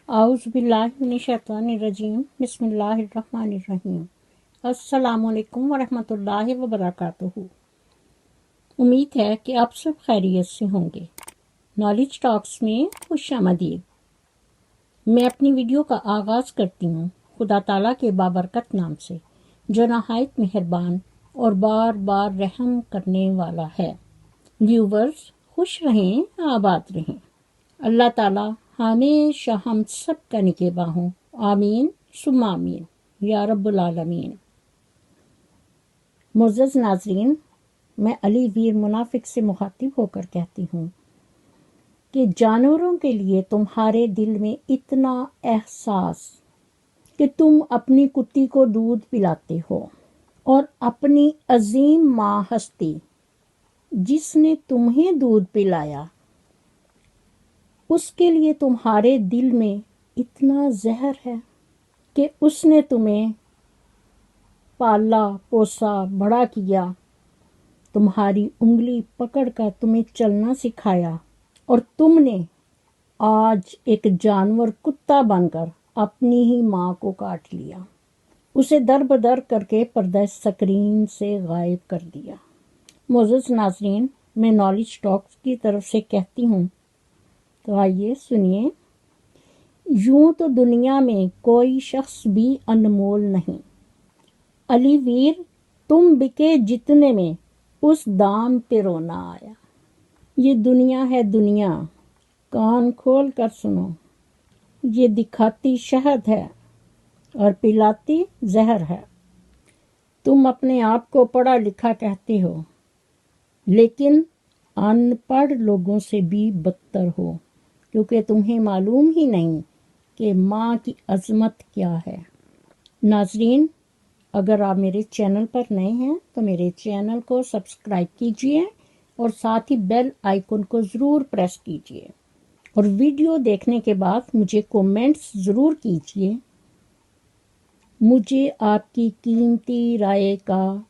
औज़ुबिल्लाहिमिनश्शैतानिर्रजीम बिस्मिल्लाहिर्रहमानिर्रहीम। अस्सलामुअलैकुम वरहमतुल्लाहि वबरकातुहू। उम्मीद है कि आप सब खैरियत से होंगे। नॉलेज टॉक्स में खुश आमदीद। मैं अपनी वीडियो का आगाज़ करती हूँ खुदा ताला के बाबरकत नाम से, जो नहायत मेहरबान और बार बार रहम करने वाला है। व्यूवर्स खुश रहें, आबाद रहें। अल्लाह ताला हमेशा हम सब का निगहबान हो। आमीन सुम्मा आमीन या रब्बुल आलमीन। मुअज़्ज़ज़ नाज़रीन, मैं अली वीर मुनाफिक से मुखातिब होकर कहती हूँ कि जानवरों के लिए तुम्हारे दिल में इतना एहसास कि तुम अपनी कुत्ती को दूध पिलाते हो और अपनी अजीम माँ हस्ती जिसने तुम्हें दूध पिलाया, उसके लिए तुम्हारे दिल में इतना जहर है कि उसने तुम्हें पाला पोसा बड़ा किया, तुम्हारी उंगली पकड़कर तुम्हें चलना सिखाया और तुमने आज एक जानवर कुत्ता बनकर अपनी ही माँ को काट लिया, उसे दर बदर करके पर्दा स्क्रीन से गायब कर दिया। मुअज़्ज़ज़ नाज़रीन, मैं नॉलेज टॉक्स की तरफ से कहती हूँ, तो आइए सुनिए। यूं तो दुनिया में कोई शख्स भी अनमोल नहीं। अली वीर, तुम बिके जितने में उस दाम पे रोना आया। ये दुनिया है दुनिया, कान खोल कर सुनो। ये दिखाती शहद है और पिलाती जहर है। तुम अपने आप को पढ़ा लिखा कहते हो, लेकिन अनपढ़ लोगों से भी बदतर हो, क्योंकि तुम्हें मालूम ही नहीं कि माँ की अज़मत क्या है। नाज़रीन, अगर आप मेरे चैनल पर नए हैं तो मेरे चैनल को सब्सक्राइब कीजिए और साथ ही बेल आइकन को ज़रूर प्रेस कीजिए और वीडियो देखने के बाद मुझे कमेंट्स ज़रूर कीजिए। मुझे आपकी कीमती राय का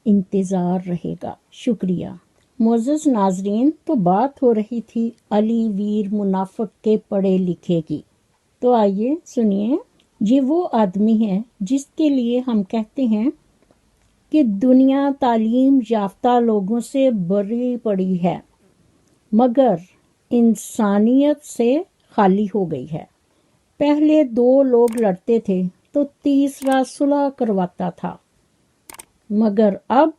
इंतज़ार रहेगा। शुक्रिया। मुअज़्ज़ज़ नाज़रीन, तो बात हो रही थी अली वीर मुनाफिक के पढ़े लिखे की, तो आइए सुनिए। ये वो आदमी है जिसके लिए हम कहते हैं कि दुनिया तालीम याफ्ता लोगों से भरी पड़ी है, मगर इंसानियत से खाली हो गई है। पहले दो लोग लड़ते थे तो तीसरा सुलह करवाता था, मगर अब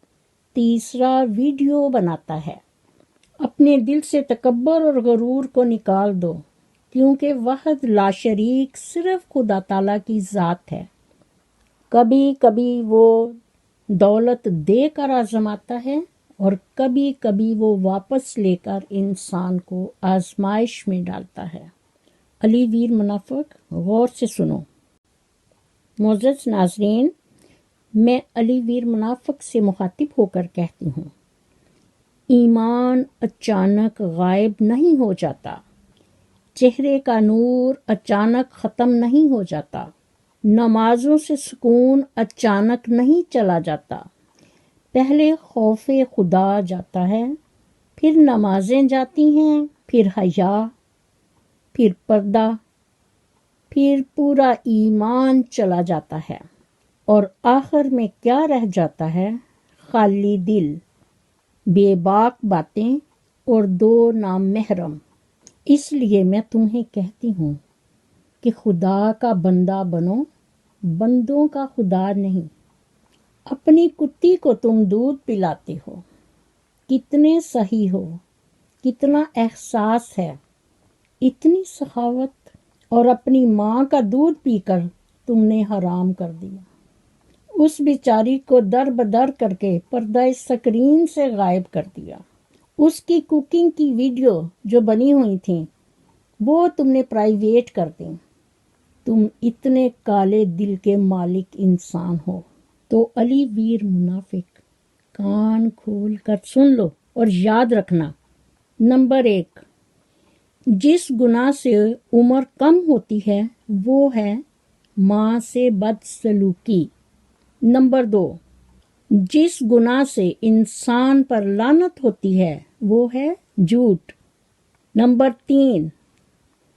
तीसरा वीडियो बनाता है। अपने दिल से तकब्बर और गरूर को निकाल दो, क्योंकि वहद ला शरीक सिर्फ खुदा ताला की ज़ात है। कभी कभी वो दौलत देकर आजमाता है और कभी कभी वो वापस लेकर इंसान को आजमाइश में डालता है। अली वीर मुनाफिक, गौर से सुनो। मुअज़्ज़ज़ नाज़रीन, मैं अली वीर मुनाफिक से मुखातिब होकर कहती हूँ, ईमान अचानक गायब नहीं हो जाता, चेहरे का नूर अचानक ख़त्म नहीं हो जाता, नमाजों से सुकून अचानक नहीं चला जाता। पहले खौफे खुदा जाता है, फिर नमाजें जाती हैं, फिर हया, फिर पर्दा, फिर पूरा ईमान चला जाता है और आखिर में क्या रह जाता है? खाली दिल, बेबाक बातें और दो नामहरम। इसलिए मैं तुम्हें कहती हूँ कि खुदा का बंदा बनो, बंदों का खुदा नहीं। अपनी कुत्ती को तुम दूध पिलाते हो, कितने सही हो, कितना एहसास है, इतनी सखावत, और अपनी माँ का दूध पीकर तुमने हराम कर दिया। उस बेचारी को दर बदर करके पर्दा स्क्रीन से गायब कर दिया। उसकी कुकिंग की वीडियो जो बनी हुई थी वो तुमने प्राइवेट कर दी। तुम इतने काले दिल के मालिक इंसान हो। तो अली वीर मुनाफिक, कान खोल कर सुन लो और याद रखना। नंबर 1, जिस गुनाह से उम्र कम होती है वो है माँ से बदसलूकी। नंबर 2, जिस गुनाह से इंसान पर लानत होती है वो है झूठ। नंबर 3,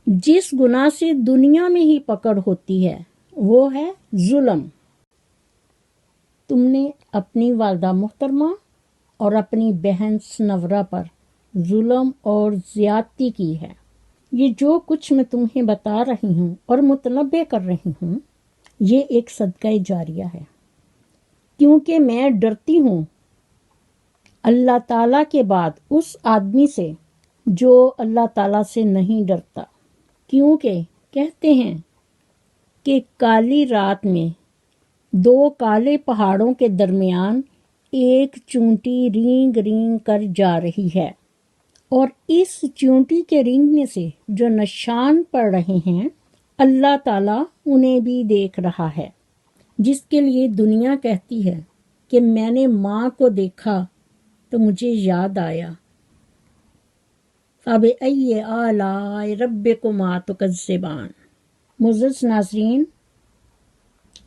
جس گناہ سے دنیا میں ہی پکڑ ہوتی ہے وہ ہے ظلم۔ تم نے اپنی والدہ محترمہ اور اپنی بہن سنورہ پر ظلم اور زیادتی کی ہے۔ یہ جو کچھ میں تمہیں بتا رہی ہوں اور متنبع کر رہی ہوں یہ ایک صدقہ جاریہ ہے، کیونکہ میں ڈرتی ہوں اللہ تعالیٰ کے بعد اس آدمی سے جو اللہ تعالیٰ سے نہیں ڈرتا، کیونکہ کہتے ہیں کہ کالی رات میں دو کالے پہاڑوں کے درمیان ایک چونٹی رینگ رینگ کر جا رہی ہے، اور اس چونٹی کے رینگنے سے جو نشان پڑ رہے ہیں اللہ تعالیٰ انہیں بھی دیکھ رہا ہے، جس کے لیے دنیا کہتی ہے کہ میں نے ماں کو دیکھا تو مجھے یاد آیا۔ فَبِأَيِّ آلَاءِ رَبِّكُمَا تُكَذِّبَانِ۔ معزز ناظرین،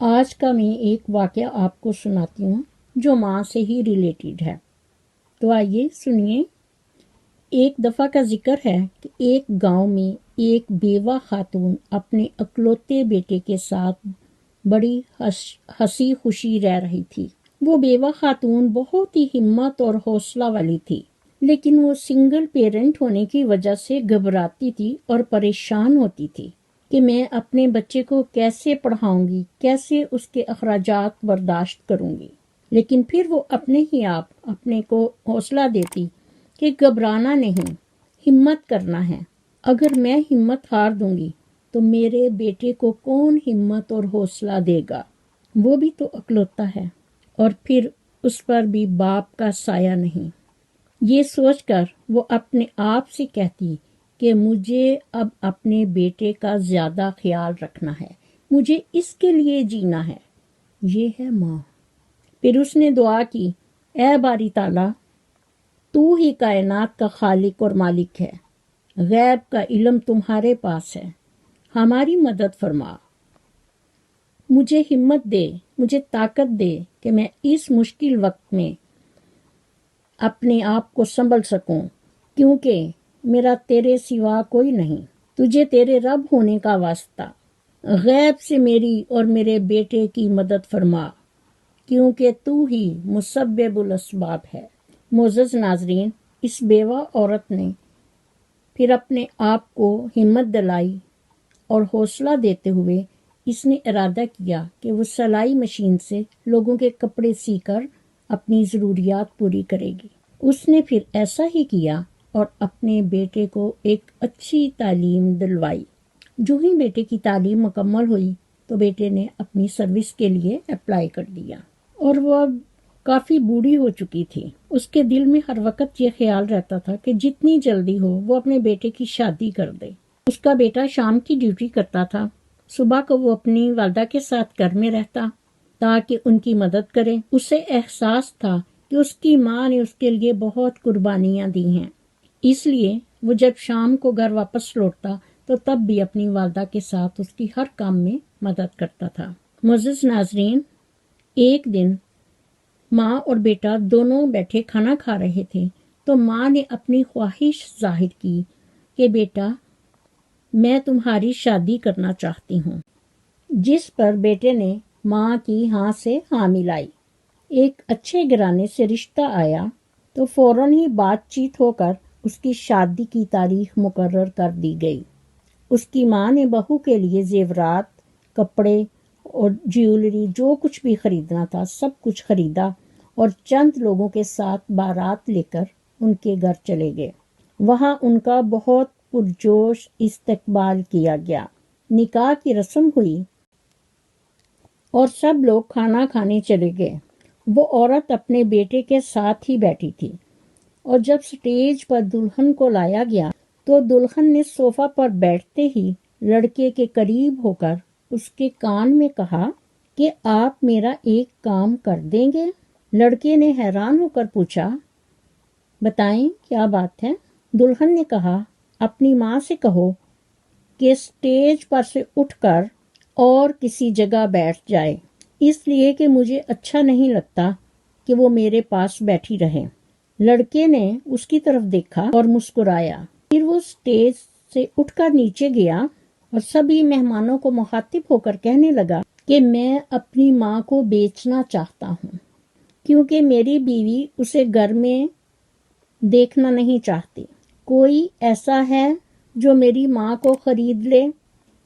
آج کا میں ایک واقعہ آپ کو سناتی ہوں جو ماں سے ہی ریلیٹڈ ہے، تو آئیے سنیے۔ ایک دفعہ کا ذکر ہے کہ ایک گاؤں میں ایک بیوہ خاتون اپنے اکلوتے بیٹے کے ساتھ بڑی ہنسی خوشی رہ رہی تھی۔ وہ بیوہ خاتون بہت ہی ہمت اور حوصلہ والی تھی، لیکن وہ سنگل پیرنٹ ہونے کی وجہ سے گھبراتی تھی اور پریشان ہوتی تھی کہ میں اپنے بچے کو کیسے پڑھاؤں گی، کیسے اس کے اخراجات برداشت کروں گی۔ لیکن پھر وہ اپنے ہی آپ اپنے کو حوصلہ دیتی کہ گھبرانا نہیں، ہمت کرنا ہے۔ اگر میں ہمت ہار دوں گی تو میرے بیٹے کو کون ہمت اور حوصلہ دے گا؟ وہ بھی تو اکلوتا ہے، اور پھر اس پر بھی باپ کا سایہ نہیں۔ یہ سوچ کر وہ اپنے آپ سے کہتی کہ مجھے اب اپنے بیٹے کا زیادہ خیال رکھنا ہے، مجھے اس کے لیے جینا ہے۔ یہ ہے ماں۔ پھر اس نے دعا کی، اے باری تعالیٰ، تو ہی کائنات کا خالق اور مالک ہے، غیب کا علم تمہارے پاس ہے، ہماری مدد فرما، مجھے ہمت دے، مجھے طاقت دے کہ میں اس مشکل وقت میں اپنے آپ کو سنبھل سکوں، کیونکہ میرا تیرے سوا کوئی نہیں، تجھے تیرے رب ہونے کا واسطہ، غیب سے میری اور میرے بیٹے کی مدد فرما، کیونکہ تو ہی مسبب الاسباب ہے۔ معزز ناظرین، اس بیوہ عورت نے پھر اپنے آپ کو ہمت دلائی اور حوصلہ دیتے ہوئے اس نے ارادہ کیا کہ وہ سلائی مشین سے لوگوں کے کپڑے سی کر اپنی ضروریات پوری کرے گی۔ اس نے پھر ایسا ہی کیا اور اپنے بیٹے کو ایک اچھی تعلیم دلوائی۔ جو ہی بیٹے کی تعلیم مکمل ہوئی تو بیٹے نے اپنی سروس کے لیے اپلائی کر دیا، اور وہ اب کافی بوڑھی ہو چکی تھی۔ اس کے دل میں ہر وقت یہ خیال رہتا تھا کہ جتنی جلدی ہو وہ اپنے بیٹے کی شادی کر دے۔ اس کا بیٹا شام کی ڈیوٹی کرتا تھا، صبح کو وہ اپنی والدہ کے ساتھ گھر میں رہتا تاکہ ان کی مدد کرے۔ اسے احساس تھا کہ اس کی ماں نے اس کے لیے بہت قربانیاں دی ہیں، اس لیے وہ جب شام کو گھر واپس لوٹتا تو تب بھی اپنی والدہ کے ساتھ اس کی ہر کام میں مدد کرتا تھا۔ معزز ناظرین، ایک دن ماں اور بیٹا دونوں بیٹھے کھانا کھا رہے تھے تو ماں نے اپنی خواہش ظاہر کی کہ بیٹا، میں تمہاری شادی کرنا چاہتی ہوں، جس پر بیٹے نے ماں کی ہاں سے ہاں ملائی۔ ایک اچھے گھرانے سے رشتہ آیا تو فوراً ہی بات چیت ہو کر اس کی شادی کی تاریخ مقرر کر دی گئی۔ اس کی ماں نے بہو کے لیے زیورات، کپڑے اور جیولری جو کچھ بھی خریدنا تھا سب کچھ خریدا اور چند لوگوں کے ساتھ بارات لے کر ان کے گھر چلے گئے۔ وہاں ان کا بہت پرجوش استقبال کیا گیا، نکاح کی رسم ہوئی اور سب لوگ کھانا کھانے چلے گئے۔ وہ عورت اپنے بیٹے کے ساتھ ہی بیٹھی تھی، اور جب سٹیج پر دلہن کو لایا گیا تو دلہن نے صوفہ پر بیٹھتے ہی لڑکے کے قریب ہو کر اس کے کان میں کہا کہ آپ میرا ایک کام کر دیں گے؟ لڑکے نے حیران ہو کر پوچھا، بتائیں کیا بات ہے؟ دلہن نے کہا، اپنی ماں سے کہو کہ سٹیج پر سے اٹھ کر اور کسی جگہ بیٹھ جائے، اس لیے کہ مجھے اچھا نہیں لگتا کہ وہ میرے پاس بیٹھی رہے۔ لڑکے نے اس کی طرف دیکھا اور مسکرایا، پھر وہ سٹیج से उठकर नीचे गया और सभी मेहमानों को मुखातिब होकर कहने लगा कि मैं अपनी माँ को बेचना चाहता हूँ, क्योंकि मेरी बीवी उसे घर में देखना नहीं चाहती। कोई ऐसा है जो मेरी माँ को खरीद ले?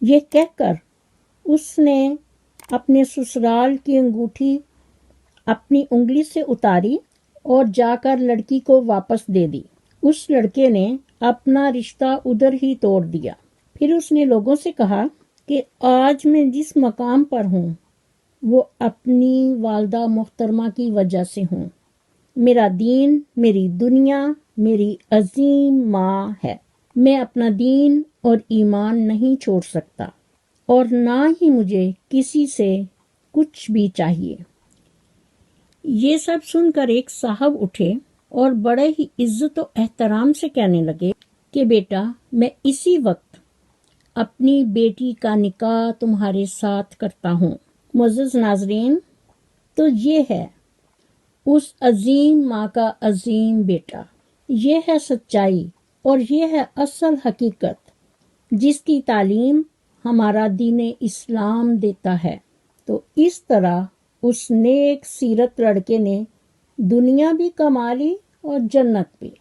ये कहकर उसने अपने ससुराल की अंगूठी अपनी उंगली से उतारी और जाकर लड़की को वापस दे दी। उस लड़के ने अपना रिश्ता उधर ही तोड़ दिया। फिर उसने लोगों से कहा कि आज मैं जिस मकाम पर हूँ वो अपनी वालदा मोहतरमा की वजह से हूँ। मेरा दीन, मेरी दुनिया, मेरी अजीम माँ है। मैं अपना दीन और ईमान नहीं छोड़ सकता और ना ही मुझे किसी से कुछ भी चाहिए। ये सब सुनकर एक साहब उठे और बड़े ही इज्जत और एहतराम से कहने लगे कि बेटा, मैं इसी वक्त अपनी बेटी का निकाह तुम्हारे साथ करता हूँ। मुअज़्ज़ज़ नाज़रीन, तो ये है उस अजीम माँ का अजीम बेटा। ये है सच्चाई और ये है असल हकीकत जिसकी तालीम हमारा दीन इस्लाम देता है। तो इस तरह उस नेक सीरत लड़के ने दुनिया भी कमा ली और जन्नत भी।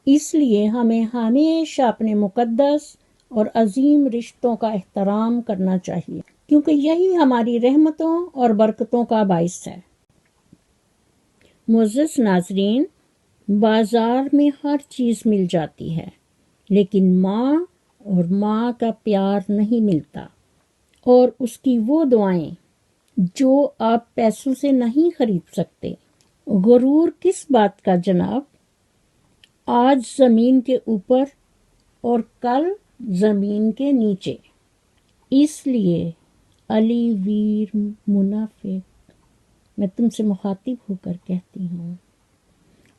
इसलिए हमें हमेशा अपने मुकद्दस और अजीम रिश्तों का एहतराम करना चाहिए, क्योंकि यही हमारी रहमतों और बरकतों का बाइस है। मुअज़्ज़ज़ नाज़रीन, बाजार में हर चीज़ मिल जाती है, लेकिन माँ और माँ का प्यार नहीं मिलता, और उसकी वो दुआएं जो आप पैसों से नहीं खरीद सकते। गुरूर किस बात का जनाब? आज ज़मीन के ऊपर और कल ज़मीन के नीचे। इसलिए अली वीर मुनाफिक, मैं तुमसे मुखातिब होकर कहती हूँ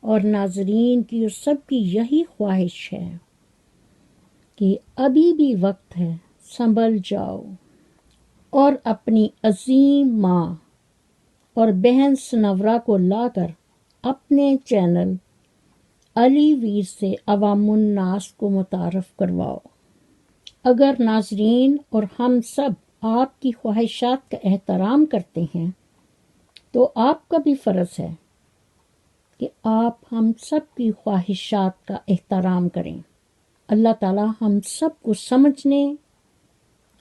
और नाजरीन की और सबकी यही ख्वाहिश है कि अभी भी वक्त है, संभल जाओ और अपनी अजीम माँ और बहन सनवरा को लाकर अपने चैनल अली वीर से अवामुन नास को मुतारफ करवाओ। अगर नाजरीन और हम सब आपकी ख्वाहिशात का एहतराम करते हैं तो आपका भी फ़र्ज़ है कि आप हम सब की ख्वाहिशात का एहतराम करें। अल्लाह ताला हम सब को समझने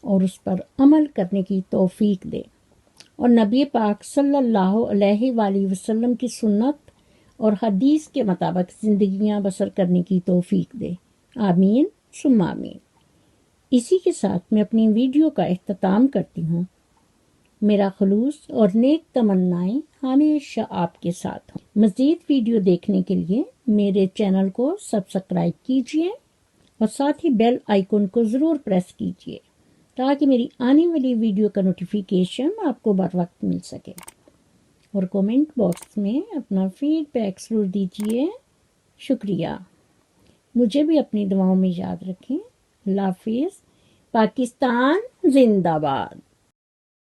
और उस पर अमल करने की तौफीक दे और नबी पाक सल्लल्लाहु अलैहि वसल्लम की सुन्नत और हदीस के मुताबिक ज़िंदगियां बसर करने की तौफीक दे। आमीन सुम्मा आमीन। इसी के साथ मैं अपनी वीडियो का इख्तिताम करती हूँ। मेरा खुलूस और नेक तमन्नाएं हमेशा आपके साथ हों। मज़ीद वीडियो देखने के लिए मेरे चैनल को सब्सक्राइब कीजिए और साथ ही बेल आइकन को ज़रूर प्रेस कीजिए ताकि मेरी आने वाली वीडियो का नोटिफिकेशन आपको बर वक्त मिल सके। और कमेंट बॉक्स में अपना फीडबैक ज़रूर दीजिए। शुक्रिया। मुझे भी अपनी दुआओं में याद रखें। अल्लाह हाफ़िज़। पाकिस्तान जिंदाबाद।